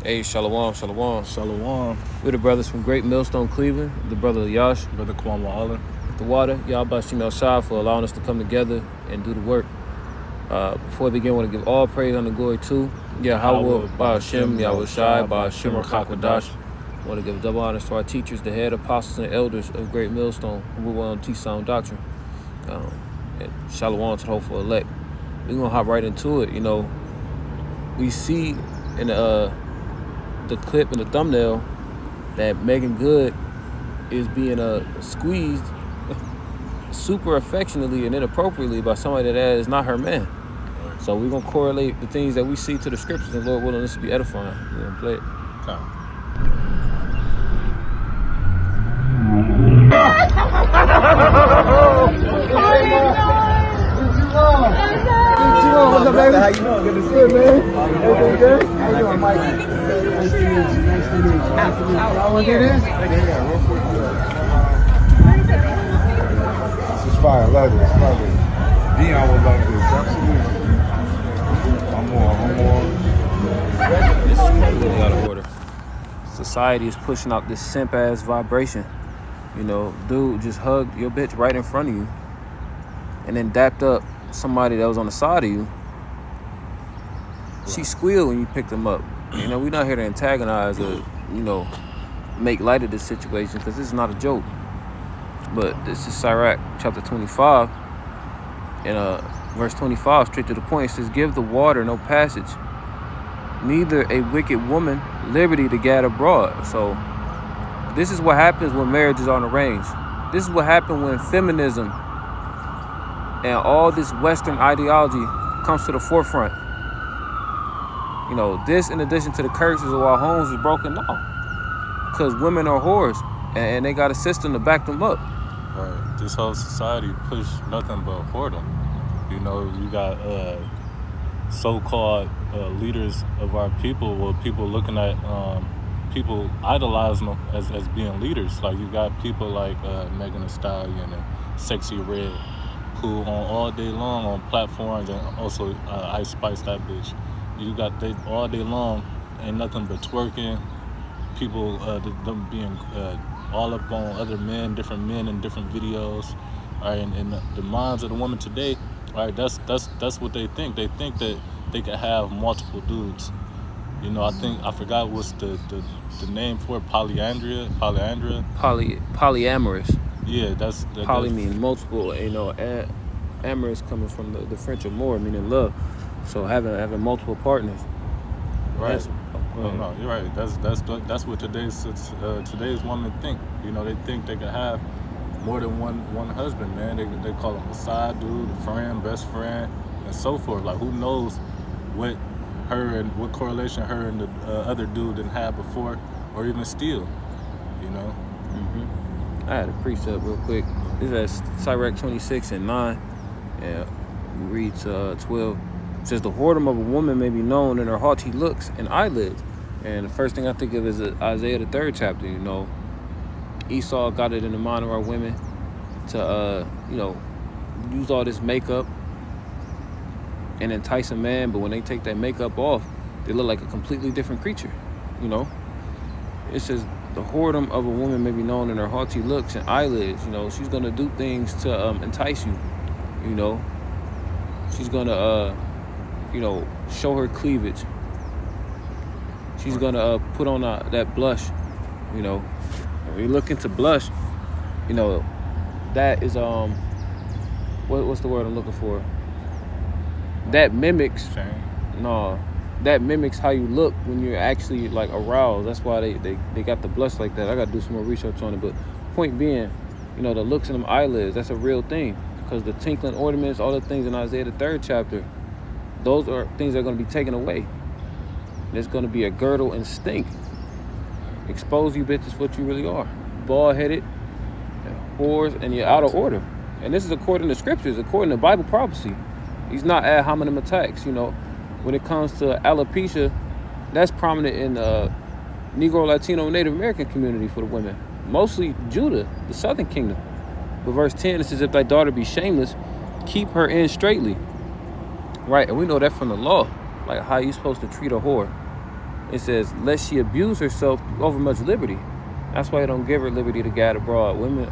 Hey, Shalom, Shalom. Shalom. We're the brothers from Great Millstone, Cleveland. The brother Yash, Brother Kwame Allah. the water. Y'all Bashim El Shah for allowing us to come together and do the work. Before we begin, I want to give all praise and glory to Yahweh, Ba'ashem, Yahweh Shai, Ba'ashem, Rakakwadash. I want to give double honors to our teachers, the head apostles and elders of Great Millstone, who will want to teach sound doctrine. And Shalom to the hopeful elect. We're going to hop right into it. You know, we see in the clip in the thumbnail that Megan Good is being squeezed super affectionately and inappropriately by somebody that is not her man. So we're going to correlate the things that we see to the scriptures, and Lord willing, this will be edifying. We're going to play it. What's up, baby? How you doing? Good to see you, man. Everything good? How you doing, Mike? Nice to meet you. Nice to meet you. Y'all want to do this? Yeah, real quick. This is fire. Love this. Love this. Dion will love this. Absolutely. I'm on. This is completely out of order. Society is pushing out this simp-ass vibration. You know, dude just hugged your bitch right in front of you and then dapped up somebody that was on the side of you. She squealed when you picked them up. You know, we're not here to antagonize or, you know, make light of this situation, because this is not a joke. But this is Sirach chapter 25, and verse 25, straight to the point. It says, "Give the water no passage, neither a wicked woman liberty to gad abroad." So this is what happens when marriages aren't arranged. This is what happened when feminism and all this Western ideology comes to the forefront. You know, this in addition to the curses of our homes is broken now, because women are whores and they got a system to back them up. Right. This whole society push nothing but whoredom. You know, you got so-called leaders of our people, well, people looking at people idolizing them as being leaders. Like, you got people like Megan Thee Stallion and Sexy Red, who on all day long on platforms, and also Ice Spice, that bitch. You got they all day long, ain't nothing but twerking. People them being all up on other men, different men in different videos. All right, and the minds of the woman today, all right, that's what they think. They think that they could have multiple dudes. You know, I forgot what's the name for it. Polyandria. Polyamorous. Yeah, that's Poly means multiple. You know, amorous coming from the French amour, meaning love. So having multiple partners. Right. No, you're right. That's what today's women think. You know, they think they can have more than one husband, man. They call him a side dude, a friend, best friend, and so forth. Like, who knows what correlation her and the other dude didn't have before, or even still. You know. I had a precept real quick. This is Sirach 26 and 9, and we read to 12. It says, "The whoredom of a woman may be known in her haughty looks and eyelids." And the first thing I think of is Isaiah the 3rd chapter. You know, Esau got it in the mind of our women to you know, use all this makeup and entice a man, but when they take that makeup off, they look like a completely different creature. You know, it says, "The whoredom of a woman may be known in her haughty looks and eyelids." You know, she's gonna do things to entice you. You know, she's gonna you know, show her cleavage. She's gonna put on that blush. You know, when you look into blush, you know, that is what's the word I'm looking for? That mimics. No, that mimics how you look when you're actually like aroused. That's why they got the blush like that. I gotta do some more research on it, but point being, you know, the looks in them eyelids, that's a real thing, because the tinkling ornaments, all the things in Isaiah the 3rd chapter, those are things that are going to be taken away. There's going to be a girdle and stink. Expose you bitches for what you really are. Bald-headed, whores, and you're out of order. And this is according to scriptures, according to Bible prophecy. These not ad hominem attacks. You know, when it comes to alopecia, that's prominent in the Negro, Latino, Native American community for the women. Mostly Judah, the southern kingdom. But verse 10, it says, "If thy daughter be shameless, keep her in straightly." Right, and we know that from the law, like how you supposed to treat a whore. It says, lest she abuse herself over much liberty. That's why you don't give her liberty to gad abroad. Women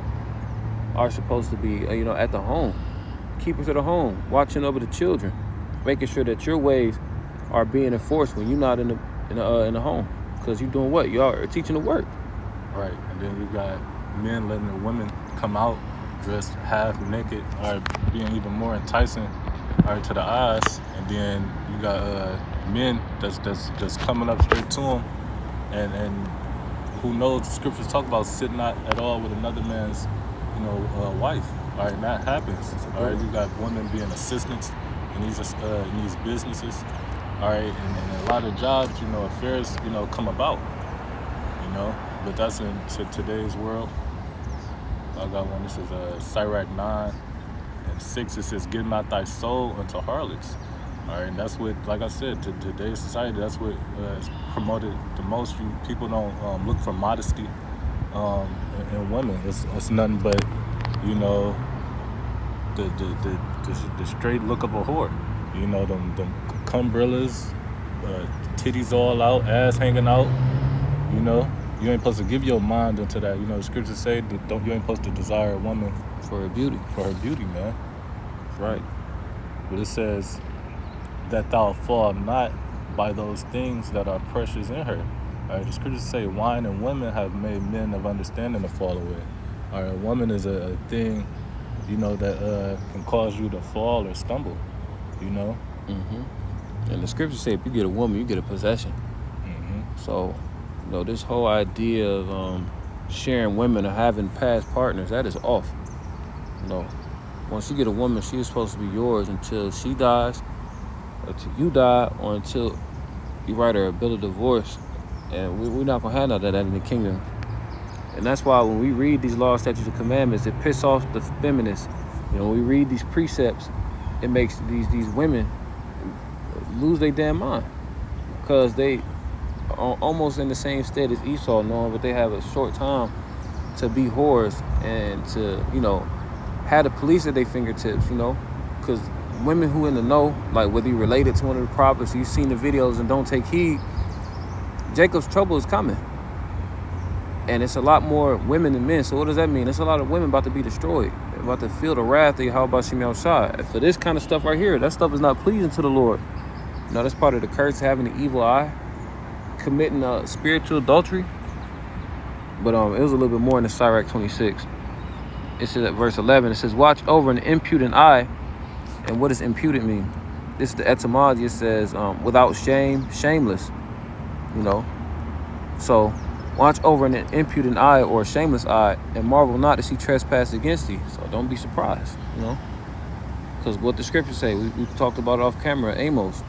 are supposed to be, at the home. Keepers of the home, watching over the children, making sure that your ways are being enforced when you're not in the home. Because you're doing what? You are teaching the work. Right, and then you got men letting the women come out dressed half naked, or being even more enticing, to the eyes. And then you got men that's coming up straight to them, and who knows? The scriptures talk about sitting not at all with another man's, wife. All right, and that happens. All right, you got women being assistants in these businesses. All right, and a lot of jobs, affairs, come about. But that's in today's world. I got one. This is Sirach 9:6. It says, "Give not thy soul unto harlots." All right, and that's what, like I said, to today's society, that's what is promoted the most. People don't look for modesty in women. It's nothing but, the straight look of a whore. Them cumbrellas, titties all out, ass hanging out. You ain't supposed to give your mind into that. The scriptures say that you ain't supposed to desire a woman For her beauty. for her beauty, man. Right. But it says that thou fall not by those things that are precious in her. All right, the scriptures say wine and women have made men of understanding to fall away. All right, a woman is a thing, that can cause you to fall or stumble. Mm-hmm. And the scriptures say if you get a woman, you get a possession. Mm-hmm. So, this whole idea of sharing women or having past partners, that is off. Once you get a woman, she is supposed to be yours until she dies, until you die, or until you write her a bill of divorce. And we're not going to have none of that in the kingdom. And that's why when we read these laws, statutes, and commandments, it piss off the feminists. When we read these precepts, it makes these women lose their damn mind. Because they are almost in the same state as Esau, knowing that they have a short time to be whores and to, have the police at their fingertips, because women who in the know, like whether you related to one of the prophets, you've seen the videos and don't take heed, Jacob's trouble is coming. And it's a lot more women than men. So what does that mean? It's a lot of women about to be destroyed, about to feel the wrath of Yahweh Shem Yahushua. For this kind of stuff right here, that stuff is not pleasing to the Lord. That's part of the curse, having the evil eye, committing spiritual adultery. But it was a little bit more in the Sirach 26. It says at verse 11, it says, watch over an impudent eye. And what does impudent mean? This is the etymology. It says without shame, shameless. So watch over an impudent eye or a shameless eye, and marvel not to see trespass against thee. So don't be surprised, because what the scriptures say, we talked about it off camera, Amos.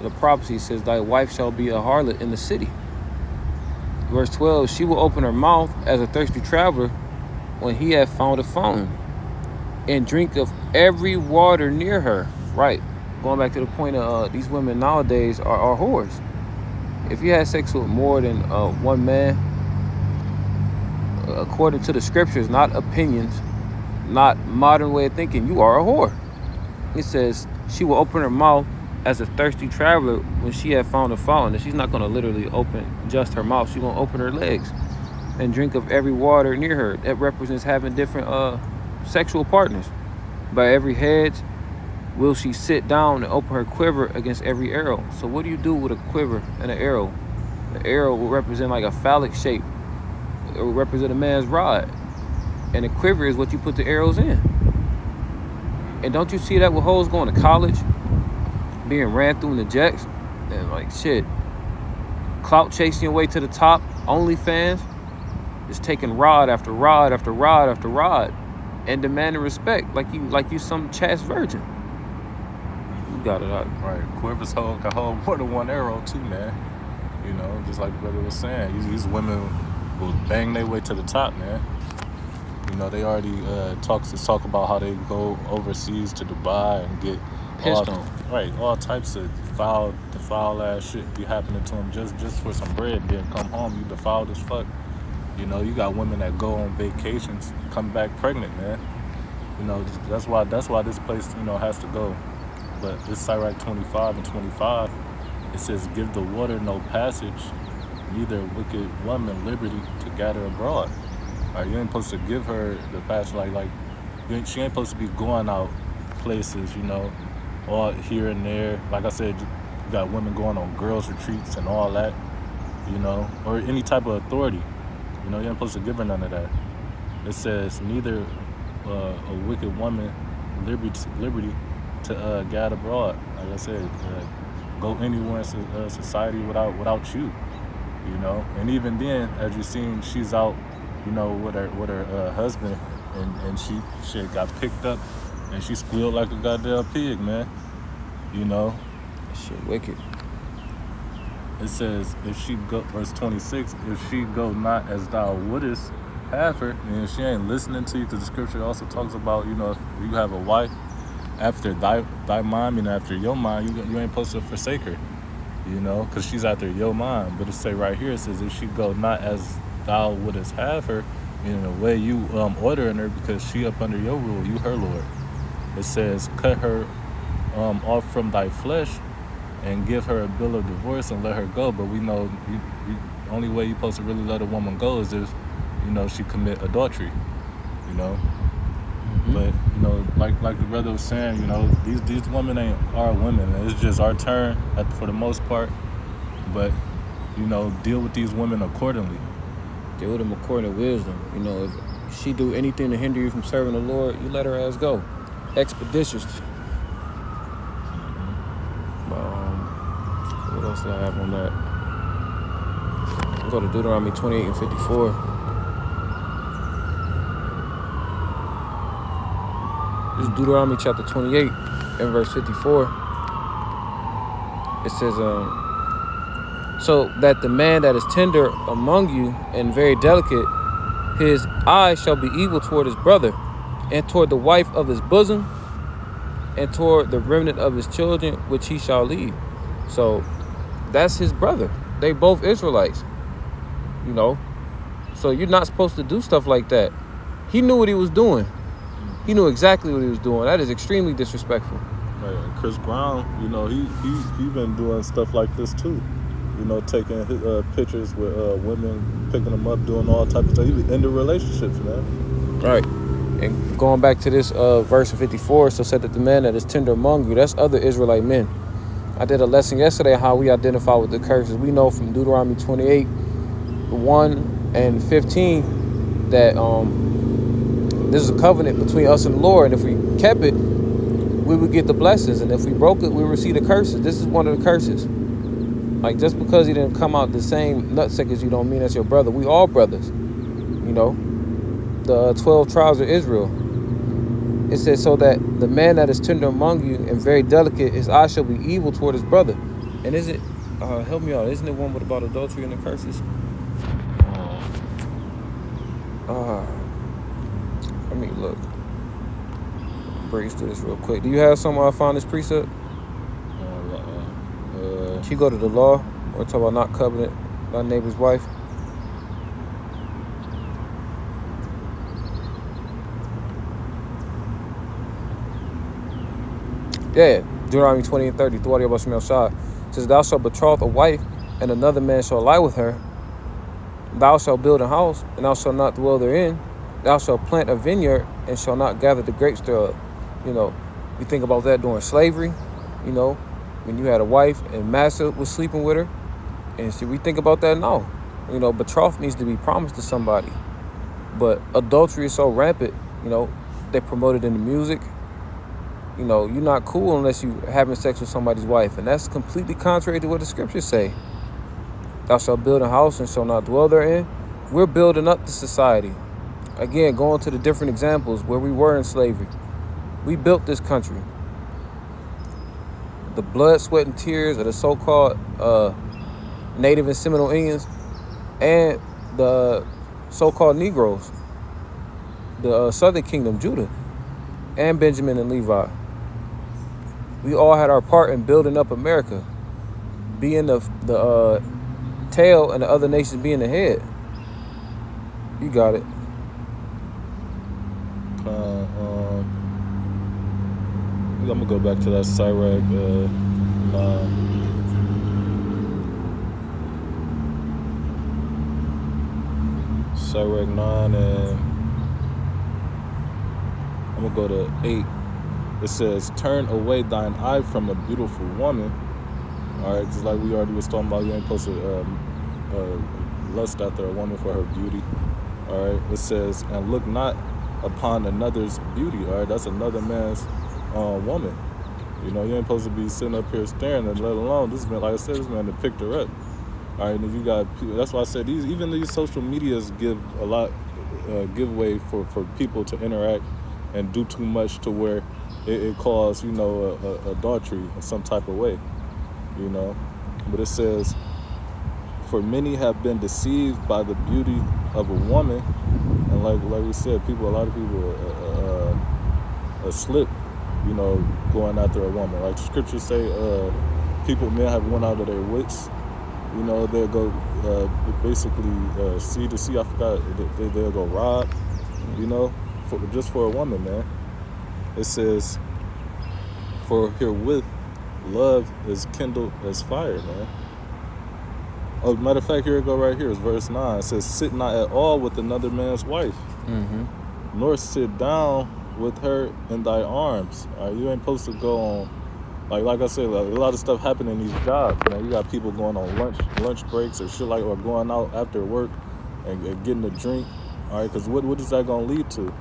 The prophecy says, thy wife shall be a harlot in the city. Verse 12, she will open her mouth as a thirsty traveler when he hath found a fountain, and drink of every water near her. Right. Going back to the point of these women nowadays are whores. If you had sex with more than one man, according to the scriptures, not opinions, not modern way of thinking, you are a whore. It says she will open her mouth as a thirsty traveler when she had found a fountain. And she's not going to literally open just her mouth. She's going to open her legs and drink of every water near her. That represents having different sexual partners. By every hedge will she sit down and open her quiver against every arrow. So what do you do with a quiver and an arrow? The arrow will represent like a phallic shape. It will represent a man's rod. And a quiver is what you put the arrows in. And don't you see that with hoes going to college, being ran through in the jets, and like shit, clout chasing your way to the top, OnlyFans, just taking rod after rod after rod after rod, and demanding respect like you some chaste virgin. You got it out. Right. Quivers can hold more than one arrow too, man. Just like the brother was saying, these women will bang their way to the top, man. They already talk about how they go overseas to Dubai and get pissed on. Right, all types of foul ass shit be happening to them just for some bread. Then come home, you defiled as fuck. You got women that go on vacations, come back pregnant, man. That's why this place, has to go. But this Sirach 25 and 25, It says, give the water no passage, neither wicked woman liberty to gather abroad. All right, you ain't supposed to give her the passage, she ain't supposed to be going out places, all here and there. Like I said, you got women going on girls' retreats and all that, or any type of authority. You ain't supposed to give her none of that. It says, neither a wicked woman liberty to gad abroad. Like I said, go anywhere in society without you, And even then, as you've seen, she's out, with her husband, and she got picked up, and she squealed like a goddamn pig, man. Shit, wicked. It says, if she go, verse 26, if she go not as thou wouldest have her, and if she ain't listening to you, because the scripture also talks about, if you have a wife after thy mind, and after your mind, you ain't supposed to forsake her, because she's after your mind. But it say right here, it says, if she go not as thou wouldest have her, in a way you ordering her, because she up under your rule, you her Lord. It says, cut her off from thy flesh, and give her a bill of divorce and let her go. But we know the only way you're supposed to really let a woman go is if, she commit adultery, Mm-hmm. But, like the brother was saying, these women ain't our women. It's just our turn for the most part. But, deal with these women accordingly. Deal with them according to wisdom. If she do anything to hinder you from serving the Lord, you let her ass go. Expeditiously. What else do I have on that? We'll go to Deuteronomy 28 and 54. This is Deuteronomy chapter 28 and verse 54. It says, so that the man that is tender among you and very delicate, his eye shall be evil toward his brother, and toward the wife of his bosom, and toward the remnant of his children, which he shall leave. So that's his brother. They both Israelites, So you're not supposed to do stuff like that. He knew what he was doing. He knew exactly what he was doing. That is extremely disrespectful. Right. Chris Brown, he been doing stuff like this too. Taking pictures with women, picking them up, doing all types of stuff. He be into relationships, man. Right. And going back to this verse in 54, so said that the man that is tender among you, that's other Israelite men. I did a lesson yesterday on how we identify with the curses. We know from Deuteronomy 28, 1 and 15, that this is a covenant between us and the Lord. And if we kept it, we would get the blessings. And if we broke it, we would receive the curses. This is one of the curses. Like, just because he didn't come out the same nutsack as you don't mean that's your brother. We all brothers. The 12 tribes of Israel. It says, so that the man that is tender among you and very delicate, his eye shall be evil toward his brother. And is it, help me out, isn't it one about adultery and the curses? Let me look. Breeze through this real quick. Do you have somewhere I found this precept? Can you go to the law or talk about not covenant thy neighbor's wife? Yeah, Deuteronomy 20 and 30. It says, thou shalt betroth a wife, and another man shall lie with her. Thou shalt build a house, and thou shalt not dwell therein. Thou shalt plant a vineyard, and shalt not gather the grapes thereof. You think about that during slavery, when you had a wife and master was sleeping with her. And see, we think about that now. Betroth needs to be promised to somebody. But adultery is so rampant, they promote it in the music. You're not cool unless you having sex with somebody's wife. And that's completely contrary to what the scriptures say. Thou shalt build a house and shall not dwell therein. We're building up the society. Again, going to the different examples where we were in slavery. We built this country. The blood, sweat, and tears of the so-called Native and Seminole Indians and the so-called Negroes, the Southern Kingdom, Judah, and Benjamin and Levi. We all had our part in building up America, being the tail and the other nations being the head. You got it. I'm gonna go back to that Sirach 9. Sirach 9, and I'm going to go to 8. It says, turn away thine eye from a beautiful woman. All right, just like we already was talking about, you ain't supposed to lust after a woman for her beauty. All right, it says, and look not upon another's beauty. All right, that's another man's woman. You know, you ain't supposed to be sitting up here staring, and let alone this man, like I said, this man that picked her up. All right, and you got people, that's why I said even these social medias give a lot, give way for people to interact and do too much to where it causes, you know, adultery in some type of way, you know. But it says, for many have been deceived by the beauty of a woman, and like we said, a lot of people slip, you know, going after a woman. Like the scriptures say, men have went out of their wits. You know, they'll go basically sea to sea. I forgot. They'll go rob, you know, just for a woman, man. It says, for herewith love is kindled as fire, man. Oh, matter of fact, here it go right here. It's verse 9. It says, sit not at all with another man's wife, nor sit down with her in thy arms. You ain't supposed to go on, like I said, like, a lot of stuff happening in these jobs. Man, you got people going on lunch breaks or shit, like, or going out after work and getting a drink. All right, because what is that going to lead to?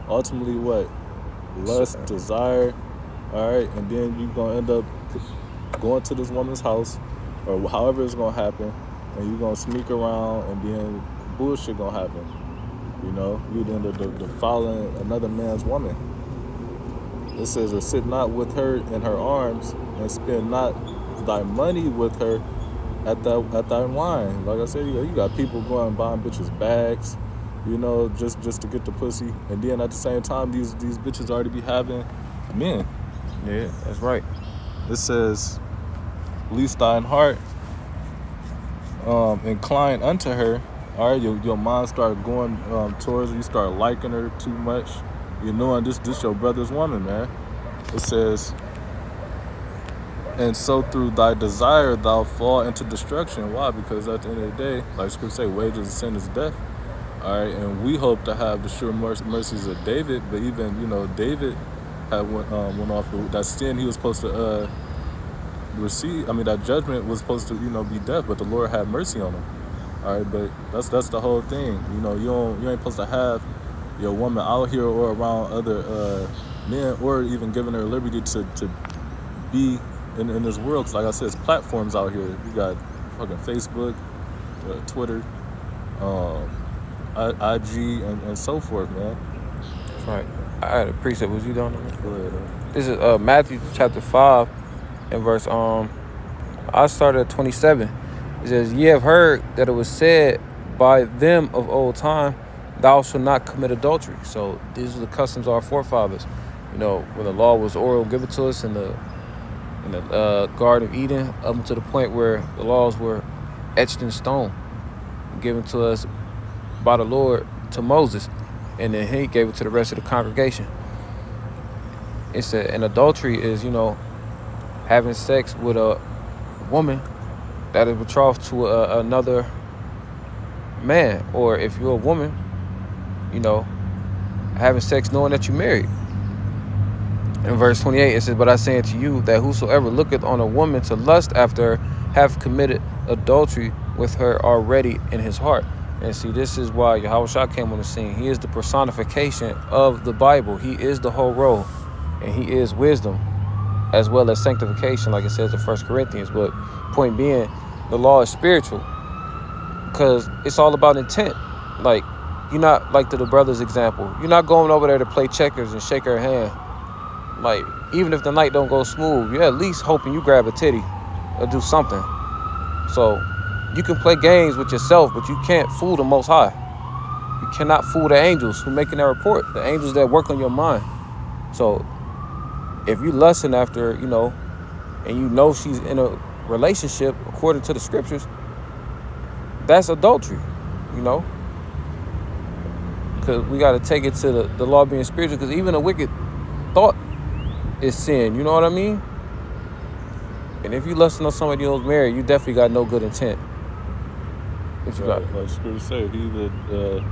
Ultimately, what? Lust, desire. All right, and then you're going to end up going to this woman's house, or however it's going to happen, and you're going to sneak around, and then bullshit going to happen. You know, you'd end up defiling another man's woman. It says, or sit not with her in her arms, and spend not thy money with her at thy wine. Like I said, you got people going buying bitches bags, you know, just to get the pussy. And then at the same time, these bitches already be having men. Yeah, that's right. It says, least thine heart incline unto her. All right, your mind start going towards her. You start liking her too much. You knowing this your brother's woman, man. It says, and so through thy desire thou fall into destruction. Why? Because at the end of the day, like Scripture say, wages of sin is death. All right, and we hope to have the sure mercies of David, but even, you know, David had went off that sin he was supposed to receive. I mean, that judgment was supposed to, you know, be death, but the Lord had mercy on him. All right, but that's the whole thing. You know, you ain't supposed to have your woman out here or around other men, or even giving her liberty to be in this world. Cause like I said, it's platforms out here. You got fucking Facebook, Twitter, IG, and so forth, man. That's right. I had a precept. Was you done? Go ahead, man. This is Matthew chapter 5 and verse I started at 27. It says, ye have heard that it was said by them of old time, thou shalt not commit adultery. So these are the customs of our forefathers. You know, when the law was oral given to us in the Garden of Eden, up to the point where the laws were etched in stone, given to us by the Lord to Moses, and then he gave it to the rest of the congregation. It said, and adultery is, you know, having sex with a woman that is betrothed to another man, or if you're a woman, you know, having sex knowing that you're married. In verse 28, it says, but I say unto you that whosoever looketh on a woman to lust after her hath committed adultery with her already in his heart. And see, this is why Yahushua came on the scene. He is the personification of the Bible. He is the whole role, and he is wisdom as well as sanctification, like it says in 1 Corinthians. But point being, the law is spiritual because it's all about intent. Like, you're not, like to the brother's example, you're not going over there to play checkers and shake her hand. Like, even if the night don't go smooth, you're at least hoping you grab a titty or do something. So you can play games with yourself, but you can't fool the Most High. You cannot fool the angels who making that report, the angels that work on your mind. So if you lusting after, you know, and you know she's in a relationship according to the scriptures, that's adultery, you know. Because we got to take it to the law being spiritual, because even a wicked thought is sin, you know what I mean? And if you lusting on somebody who's married, you definitely got no good intent. What you got? Like Scripture say, he that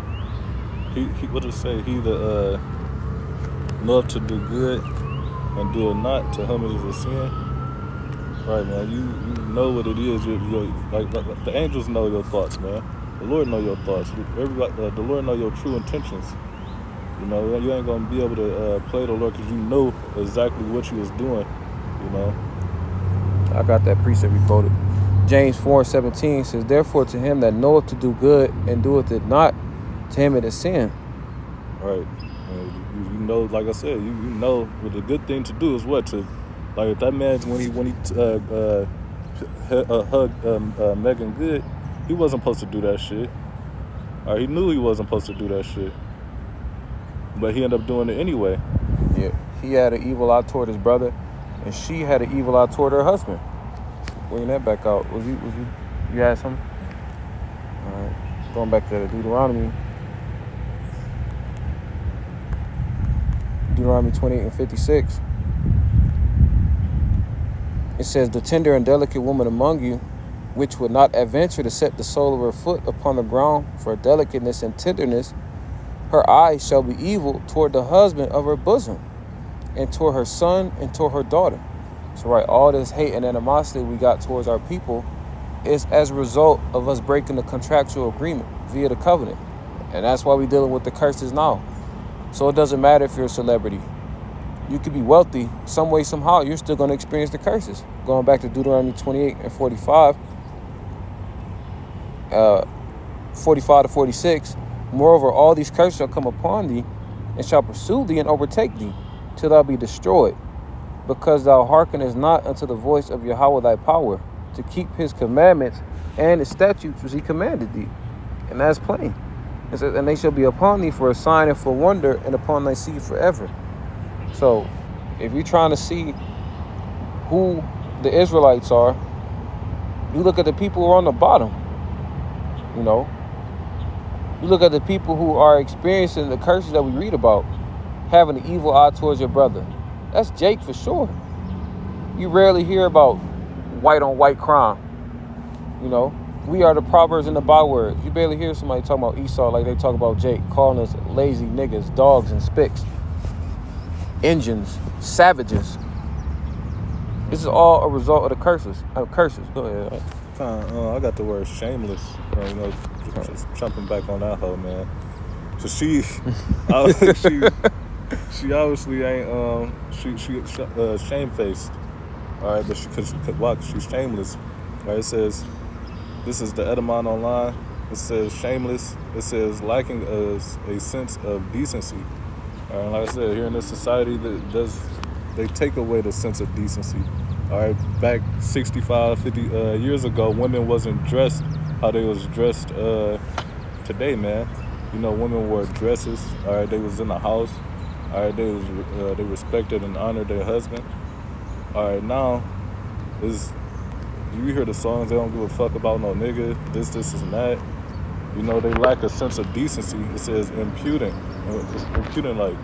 he what it say? He that love to do good and do it not, to whom it is a sin. Right, man. You know what it is. Like the angels know your thoughts, man. The Lord know your thoughts. Everybody, the Lord know your true intentions. You know, you ain't gonna be able to play the Lord because you know exactly what you was doing. You know. I got that precept we quoted. James 4:17 says, "Therefore to him that knoweth to do good and doeth it not, to him it is sin." Right. And you know, like I said, you know what the good thing to do is what to, like if that man when he hugged Megan Good, he wasn't supposed to do that shit. Or he knew he wasn't supposed to do that shit, but he ended up doing it anyway. Yeah, he had an evil eye toward his brother, and she had an evil eye toward her husband. Bring that back out. You had something? All right, going back to Deuteronomy 28:56. It says, "The tender and delicate woman among you, which would not adventure to set the sole of her foot upon the ground for delicateness and tenderness, her eyes shall be evil toward the husband of her bosom, and toward her son, and toward her daughter." So, right, all this hate and animosity we got towards our people is as a result of us breaking the contractual agreement via the covenant. And that's why we're dealing with the curses now. So it doesn't matter if you're a celebrity. You could be wealthy, some way, somehow, you're still going to experience the curses. Going back to Deuteronomy 28:45, 45-46, "Moreover, all these curses shall come upon thee, and shall pursue thee and overtake thee, till thou be destroyed, because thou hearkenest not unto the voice of Yahweh thy power, to keep his commandments and his statutes which he commanded thee." And that's plain. It says, "And they shall be upon thee for a sign and for wonder, and upon thy seed forever." So, if you're trying to see who the Israelites are, you look at the people who are on the bottom. You know, you look at the people who are experiencing the curses that we read about, having an evil eye towards your brother. That's Jake for sure. You rarely hear about white on white crime. You know, we are the proverbs and the bywords. You barely hear somebody talking about Esau like they talk about Jake, calling us lazy niggas, dogs and spicks, engines, savages. This is all a result of the curses. Go ahead. I got the word shameless. You know, just jumping back on that hoe, man. So she obviously ain't she shamefaced. All right, but she's shameless. All right, it says, this is the Edamon Online. It says shameless. It says lacking a sense of decency. All right, like I said, here in this society, they take away the sense of decency. All right, back 65, 50 years ago, women wasn't dressed how they was dressed today, man. You know, women wore dresses. All right, they was in the house. All right, they respected and honored their husband. All right, now you hear the songs, they don't give a fuck about no nigga, this and that. You know, they lack a sense of decency. It says impudent. Impudent, like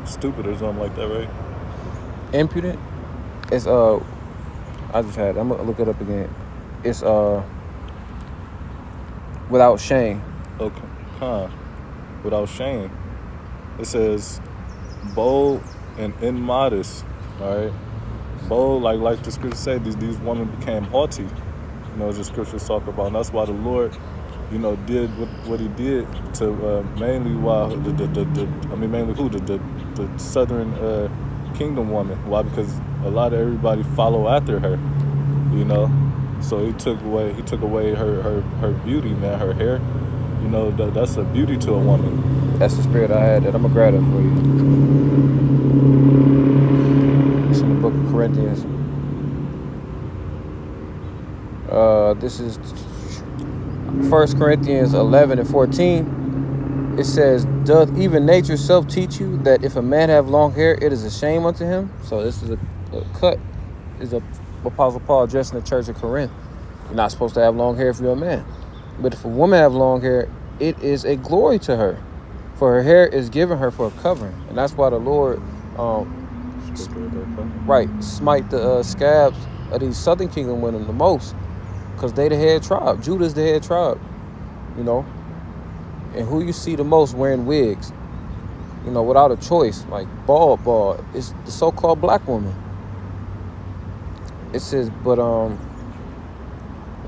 stupid or something like that, right? Impudent is I'm gonna look it up again. It's without shame. Okay, without shame. It says bold and immodest. All right, bold, like the scriptures say, these women became haughty. You know, as the scriptures talk about, and that's why the Lord, you know, did what he did to mainly the southern kingdom woman. Why? Because a lot of everybody follow after her, you know. So he took away her beauty, man, her hair. You know, that's a beauty to a woman. That's the spirit I had. That I'm gonna grab that for you. It's in the book of Corinthians. This is 1 Corinthians 11:14. It says, "Doth even nature self teach you that if a man have long hair, it is a shame unto him?" So this is a cut. Is a Apostle Paul addressing the church of Corinth. You're not supposed to have long hair if you're a man. But if a woman have long hair, it is a glory to her. For her hair is given her for a covering. And that's why the Lord smite the scabs of these southern kingdom women the most. Because they the head tribe. Judah's the head tribe. You know. And who you see the most wearing wigs, you know, without a choice, like bald, is the so-called black woman. It says, but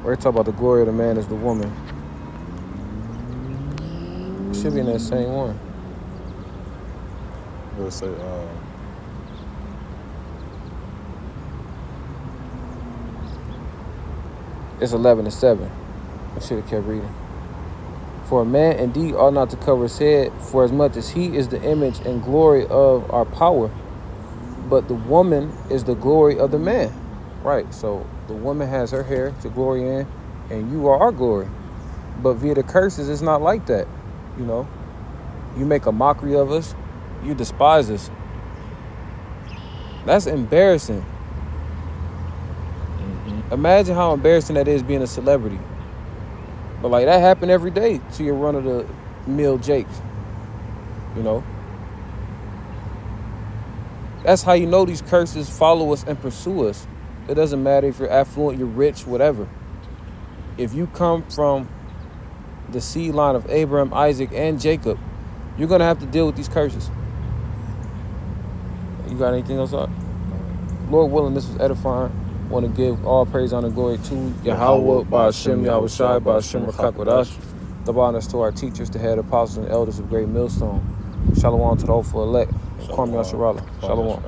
we're talking about the glory of the man is the woman. It should be in that same one. We'll say, It's 11:7. I should have kept reading. For a man indeed ought not to cover his head, for as much as he is the image and glory of our power, but the woman is the glory of the man. Right, so the woman has her hair to glory in, and you are our glory. But via the curses, it's not like that, you know. You make a mockery of us, you despise us. That's embarrassing. Imagine how embarrassing that is being a celebrity. But like that happened every day to your run-of-the-mill Jakes, you know. That's how you know these curses follow us and pursue us. It doesn't matter if you're affluent, you're rich, whatever. If you come from the seed line of Abraham, Isaac, and Jacob, you're going to have to deal with these curses. You got anything else up? Lord willing, this was edifying. Want to give all praise, honor, glory to Yahweh, Ba'ashem, Yahushai, Ba'ashem, Rakakwadash. The bonus to our teachers, the head apostles and elders of Great Millstone. Shalom to the hopeful elect. Kwame Yasharala. Shalom.